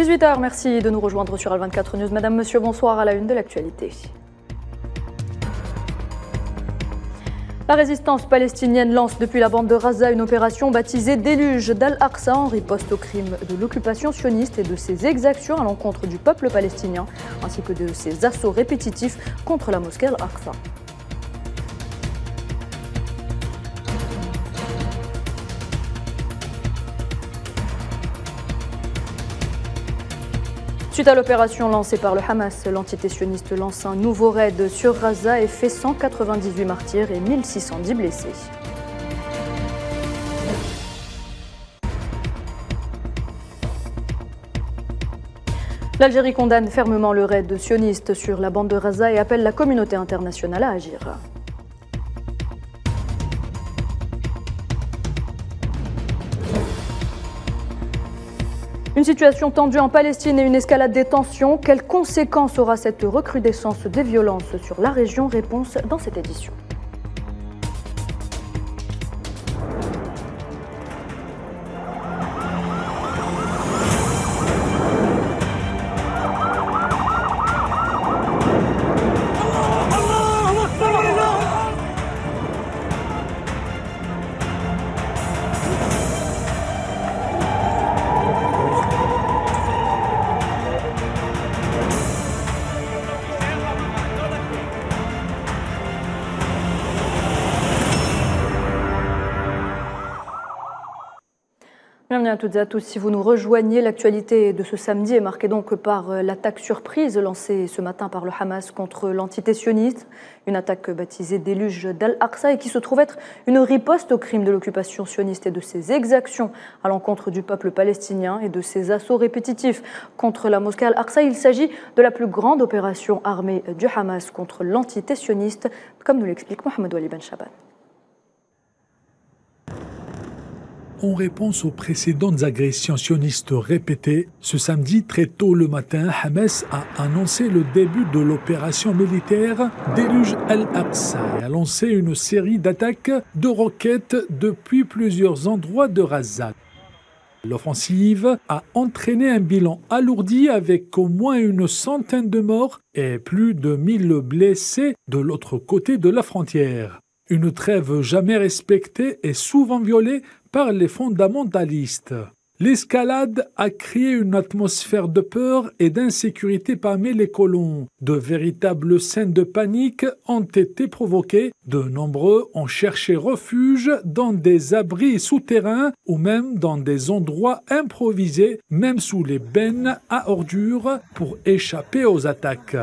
18h, merci de nous rejoindre sur Al24 News. Madame, monsieur, bonsoir à la une de l'actualité. La résistance palestinienne lance depuis la bande de Gaza une opération baptisée Déluge d'Al-Aqsa en riposte au crime de l'occupation sioniste et de ses exactions à l'encontre du peuple palestinien, ainsi que de ses assauts répétitifs contre la mosquée Al-Aqsa. Suite à l'opération lancée par le Hamas, l'entité sioniste lance un nouveau raid sur Gaza et fait 198 martyrs et 1610 blessés. L'Algérie condamne fermement le raid sioniste sur la bande de Gaza et appelle la communauté internationale à agir. Une situation tendue en Palestine et une escalade des tensions. Quelles conséquences aura cette recrudescence des violences sur la région? Réponse dans cette édition. Bienvenue à toutes et à tous. Si vous nous rejoignez, l'actualité de ce samedi est marquée donc par l'attaque surprise lancée ce matin par le Hamas contre l'entité sioniste. Une attaque baptisée Déluge d'Al-Aqsa et qui se trouve être une riposte au crime de l'occupation sioniste et de ses exactions à l'encontre du peuple palestinien et de ses assauts répétitifs contre la mosquée Al-Aqsa. Il s'agit de la plus grande opération armée du Hamas contre l'entité sioniste, comme nous l'explique Mohamed Wali Ben Shaban. En réponse aux précédentes agressions sionistes répétées, ce samedi très tôt le matin, Hamas a annoncé le début de l'opération militaire Déluge Al-Aqsa et a lancé une série d'attaques de roquettes depuis plusieurs endroits de Gaza. L'offensive a entraîné un bilan alourdi avec au moins une centaine de morts et plus de 1000 blessés de l'autre côté de la frontière. Une trêve jamais respectée et souvent violée par les fondamentalistes. L'escalade a créé une atmosphère de peur et d'insécurité parmi les colons. De véritables scènes de panique ont été provoquées. De nombreux ont cherché refuge dans des abris souterrains ou même dans des endroits improvisés, même sous les bennes à ordures, pour échapper aux attaques.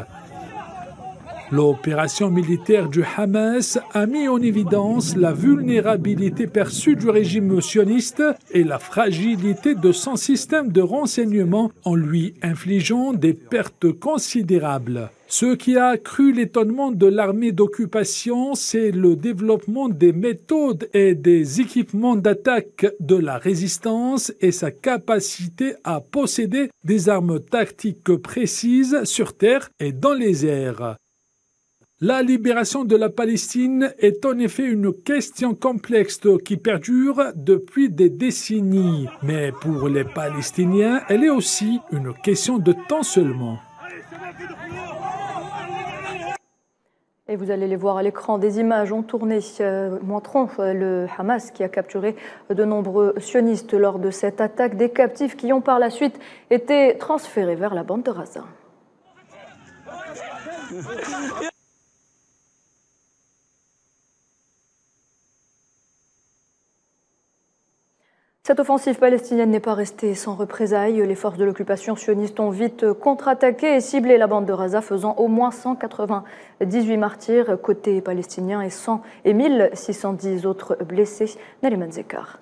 L'opération militaire du Hamas a mis en évidence la vulnérabilité perçue du régime sioniste et la fragilité de son système de renseignement en lui infligeant des pertes considérables. Ce qui a accru l'étonnement de l'armée d'occupation, c'est le développement des méthodes et des équipements d'attaque de la résistance et sa capacité à posséder des armes tactiques précises sur terre et dans les airs. La libération de la Palestine est en effet une question complexe qui perdure depuis des décennies. Mais pour les Palestiniens, elle est aussi une question de temps seulement. Et vous allez les voir à l'écran, des images ont tourné, montrant le Hamas qui a capturé de nombreux sionistes lors de cette attaque, des captifs qui ont par la suite été transférés vers la bande de Gaza. Cette offensive palestinienne n'est pas restée sans représailles. Les forces de l'occupation sioniste ont vite contre-attaqué et ciblé la bande de Gaza, faisant au moins 198 martyrs côté palestinien et 1610 autres blessés. Nariman Zekar.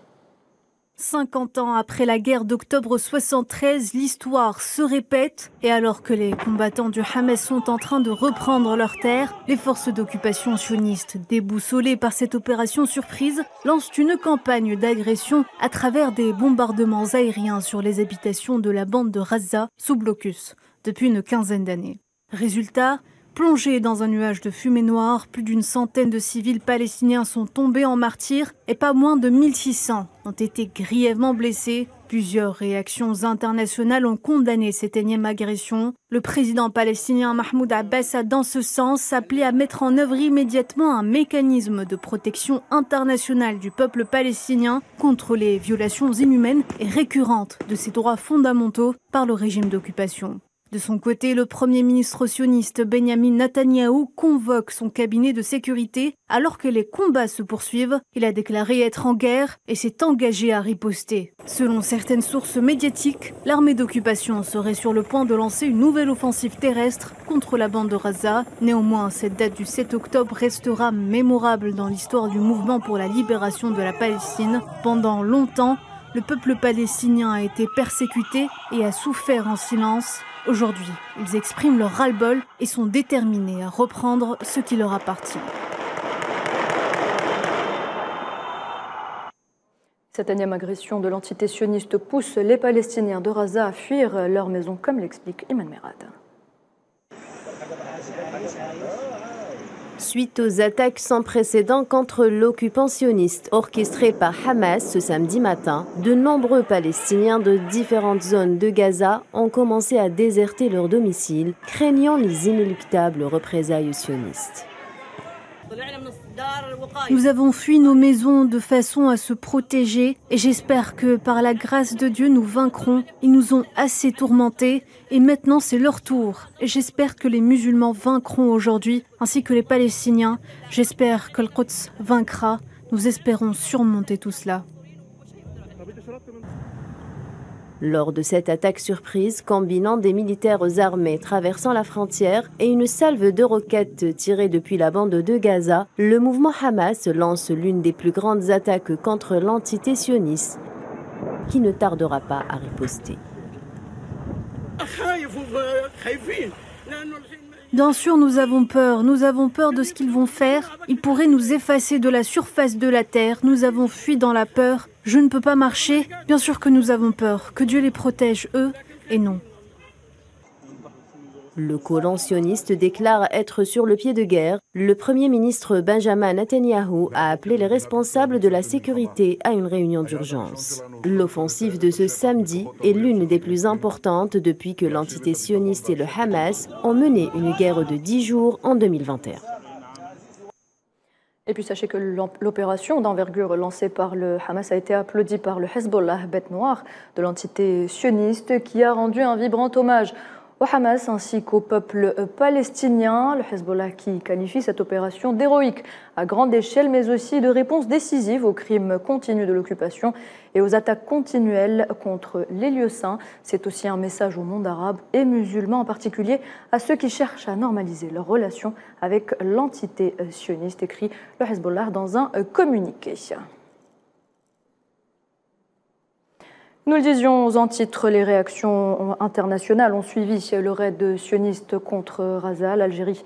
50 ans après la guerre d'octobre 73, l'histoire se répète. Et alors que les combattants du Hamas sont en train de reprendre leurs terres, les forces d'occupation sionistes, déboussolées par cette opération surprise, lancent une campagne d'agression à travers des bombardements aériens sur les habitations de la bande de Gaza sous blocus depuis une quinzaine d'années. Résultat, plongés dans un nuage de fumée noire, plus d'une centaine de civils palestiniens sont tombés en martyrs et pas moins de 1600 ont été grièvement blessés, Plusieurs réactions internationales ont condamné cette énième agression. Le président palestinien Mahmoud Abbas a dans ce sens appelé à mettre en œuvre immédiatement un mécanisme de protection internationale du peuple palestinien contre les violations inhumaines et récurrentes de ses droits fondamentaux par le régime d'occupation. De son côté, le premier ministre sioniste Benjamin Netanyahou convoque son cabinet de sécurité alors que les combats se poursuivent. Il a déclaré être en guerre et s'est engagé à riposter. Selon certaines sources médiatiques, l'armée d'occupation serait sur le point de lancer une nouvelle offensive terrestre contre la bande de Gaza. Néanmoins, cette date du 7 octobre restera mémorable dans l'histoire du mouvement pour la libération de la Palestine. Pendant longtemps, le peuple palestinien a été persécuté et a souffert en silence. Aujourd'hui, ils expriment leur ras-le-bol et sont déterminés à reprendre ce qui leur appartient. Cette énième agression de l'entité sioniste pousse les Palestiniens de Gaza à fuir leur maison, comme l'explique Iman Merad. Suite aux attaques sans précédent contre l'occupant sioniste orchestrées par Hamas ce samedi matin, de nombreux Palestiniens de différentes zones de Gaza ont commencé à déserter leur domicile, craignant les inéluctables représailles sionistes. Nous avons fui nos maisons de façon à se protéger et j'espère que par la grâce de Dieu nous vaincrons. Ils nous ont assez tourmentés et maintenant c'est leur tour. Et j'espère que les musulmans vaincront aujourd'hui ainsi que les Palestiniens. J'espère que le Quds vaincra. Nous espérons surmonter tout cela. Lors de cette attaque surprise, combinant des militaires armés traversant la frontière et une salve de roquettes tirées depuis la bande de Gaza, le mouvement Hamas lance l'une des plus grandes attaques contre l'entité sioniste, qui ne tardera pas à riposter. Bien sûr, nous avons peur de ce qu'ils vont faire. Ils pourraient nous effacer de la surface de la terre. Nous avons fui dans la peur. Je ne peux pas marcher. Bien sûr que nous avons peur. Que Dieu les protège, eux et non. Le colon sioniste déclare être sur le pied de guerre. Le premier ministre Benjamin Netanyahou a appelé les responsables de la sécurité à une réunion d'urgence. L'offensive de ce samedi est l'une des plus importantes depuis que l'entité sioniste et le Hamas ont mené une guerre de 10 jours en 2021. Et puis sachez que l'opération d'envergure lancée par le Hamas a été applaudie par le Hezbollah, bête noire de l'entité sioniste, qui a rendu un vibrant hommage au Hamas ainsi qu'au peuple palestinien. Le Hezbollah qui qualifie cette opération d'héroïque à grande échelle, mais aussi de réponse décisive aux crimes continus de l'occupation et aux attaques continuelles contre les lieux saints. C'est aussi un message au monde arabe et musulman, en particulier à ceux qui cherchent à normaliser leurs relations avec l'entité sioniste, écrit le Hezbollah dans un communiqué. Nous le disions en titre, les réactions internationales ont suivi le raid sioniste contre Gaza. L'Algérie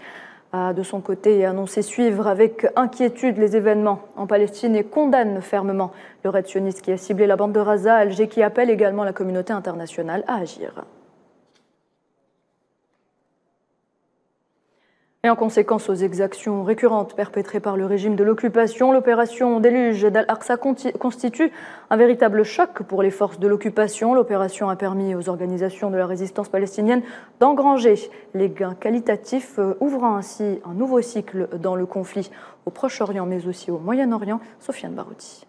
a de son côté annoncé suivre avec inquiétude les événements en Palestine et condamne fermement le raid sioniste qui a ciblé la bande de Gaza. Alger qui appelle également la communauté internationale à agir. Et en conséquence aux exactions récurrentes perpétrées par le régime de l'occupation, l'opération Déluge d'Al-Aqsa constitue un véritable choc pour les forces de l'occupation. L'opération a permis aux organisations de la résistance palestinienne d'engranger les gains qualitatifs, ouvrant ainsi un nouveau cycle dans le conflit au Proche-Orient mais aussi au Moyen-Orient. Sofiane Barouti.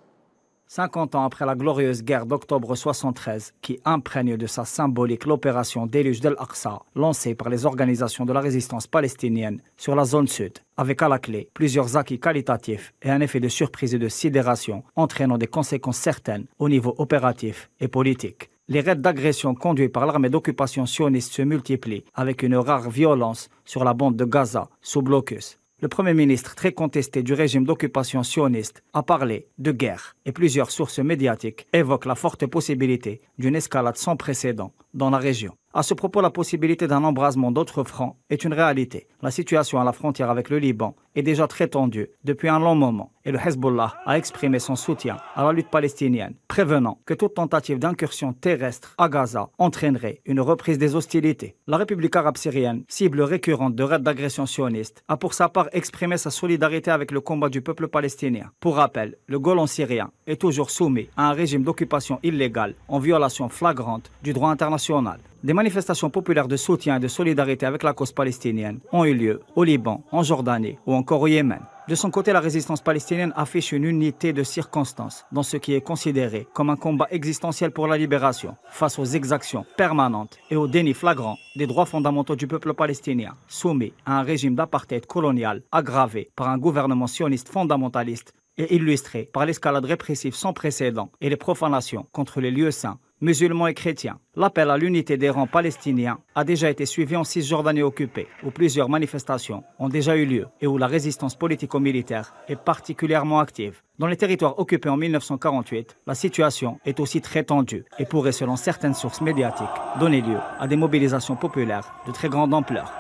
50 ans après la glorieuse guerre d'octobre 73, qui imprègne de sa symbolique l'opération Déluge d'Al-Aqsa, lancée par les organisations de la résistance palestinienne sur la zone sud, avec à la clé plusieurs acquis qualitatifs et un effet de surprise et de sidération, entraînant des conséquences certaines au niveau opératif et politique. Les raids d'agression conduits par l'armée d'occupation sioniste se multiplient, avec une rare violence sur la bande de Gaza, sous blocus. Le Premier ministre, très contesté du régime d'occupation sioniste, a parlé de guerre et plusieurs sources médiatiques évoquent la forte possibilité d'une escalade sans précédent dans la région. À ce propos, la possibilité d'un embrasement d'autres fronts est une réalité. La situation à la frontière avec le Liban est déjà très tendue depuis un long moment et le Hezbollah a exprimé son soutien à la lutte palestinienne, prévenant que toute tentative d'incursion terrestre à Gaza entraînerait une reprise des hostilités. La République arabe syrienne, cible récurrente de raids d'agression sioniste, a pour sa part exprimé sa solidarité avec le combat du peuple palestinien. Pour rappel, le Golan syrien est toujours soumis à un régime d'occupation illégale en violation flagrante du droit international. Des manifestations populaires de soutien et de solidarité avec la cause palestinienne ont eu lieu au Liban, en Jordanie ou encore au Yémen. De son côté, la résistance palestinienne affiche une unité de circonstances dans ce qui est considéré comme un combat existentiel pour la libération, face aux exactions permanentes et au déni flagrant des droits fondamentaux du peuple palestinien, soumis à un régime d'apartheid colonial aggravé par un gouvernement sioniste fondamentaliste et illustré par l'escalade répressive sans précédent et les profanations contre les lieux saints, musulmans et chrétiens. L'appel à l'unité des rangs palestiniens a déjà été suivi en Cisjordanie occupée, où plusieurs manifestations ont déjà eu lieu et où la résistance politico-militaire est particulièrement active. Dans les territoires occupés en 1948, la situation est aussi très tendue et pourrait, selon certaines sources médiatiques, donner lieu à des mobilisations populaires de très grande ampleur.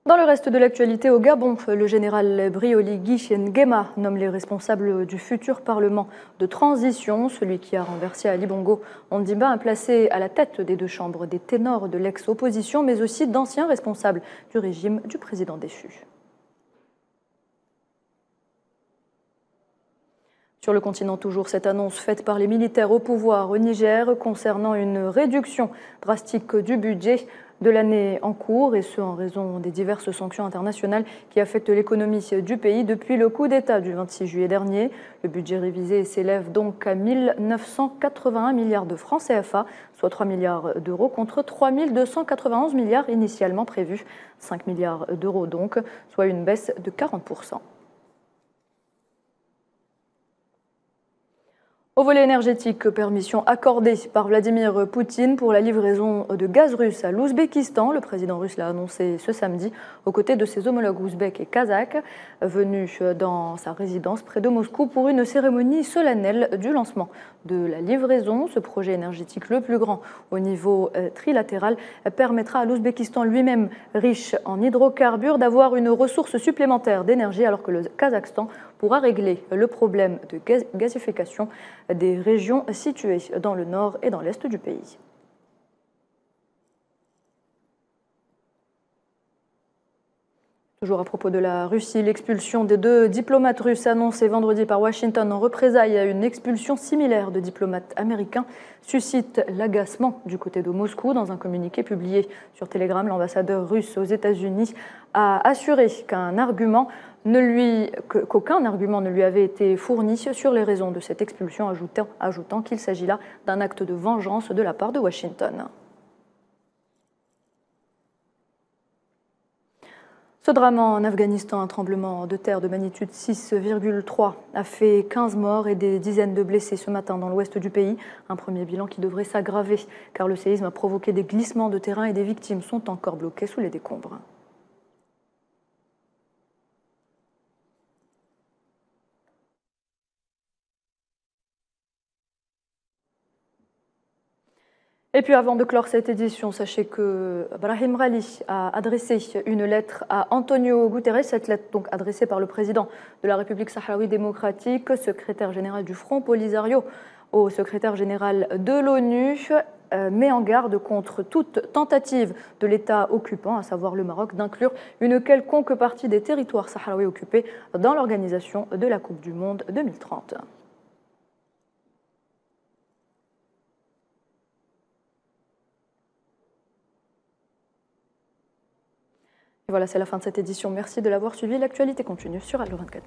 Dans le reste de l'actualité au Gabon, le général Brioligi Nguema nomme les responsables du futur Parlement de transition. Celui qui a renversé Ali Bongo Ondimba a placé à la tête des deux chambres des ténors de l'ex-opposition, mais aussi d'anciens responsables du régime du président déchu. Sur le continent toujours, cette annonce faite par les militaires au pouvoir au Niger concernant une réduction drastique du budget de l'année en cours, et ce en raison des diverses sanctions internationales qui affectent l'économie du pays depuis le coup d'État du 26 juillet dernier. Le budget révisé s'élève donc à 1 981 milliards de francs CFA, soit 3 milliards d'euros contre 3 291 milliards initialement prévus, 5 milliards d'euros donc, soit une baisse de 40%. Au volet énergétique, permission accordée par Vladimir Poutine pour la livraison de gaz russe à l'Ouzbékistan. Le président russe l'a annoncé ce samedi aux côtés de ses homologues ouzbeks et kazakhs venus dans sa résidence près de Moscou pour une cérémonie solennelle du lancement de la livraison. Ce projet énergétique le plus grand au niveau trilatéral permettra à l'Ouzbékistan lui-même riche en hydrocarbures d'avoir une ressource supplémentaire d'énergie alors que le Kazakhstan pourra régler le problème de gazification des régions situées dans le nord et dans l'est du pays. Toujours à propos de la Russie, l'expulsion des 2 diplomates russes annoncée vendredi par Washington en représailles à une expulsion similaire de diplomates américains suscite l'agacement du côté de Moscou. Dans un communiqué publié sur Telegram, l'ambassadeur russe aux États-Unis a assuré qu'aucun argument ne lui avait été fourni sur les raisons de cette expulsion, ajoutant qu'il s'agit là d'un acte de vengeance de la part de Washington. Ce drame en Afghanistan, un tremblement de terre de magnitude 6,3 a fait 15 morts et des dizaines de blessés ce matin dans l'ouest du pays. Un premier bilan qui devrait s'aggraver car le séisme a provoqué des glissements de terrain et des victimes sont encore bloquées sous les décombres. Et puis avant de clore cette édition, sachez que Brahim Rali a adressé une lettre à Antonio Guterres, cette lettre donc adressée par le président de la République sahraoui démocratique, secrétaire général du Front Polisario au secrétaire général de l'ONU, met en garde contre toute tentative de l'État occupant, à savoir le Maroc, d'inclure une quelconque partie des territoires sahraouis occupés dans l'organisation de la Coupe du Monde 2030. Et voilà, c'est la fin de cette édition. Merci de l'avoir suivi. L'actualité continue sur Allo 24.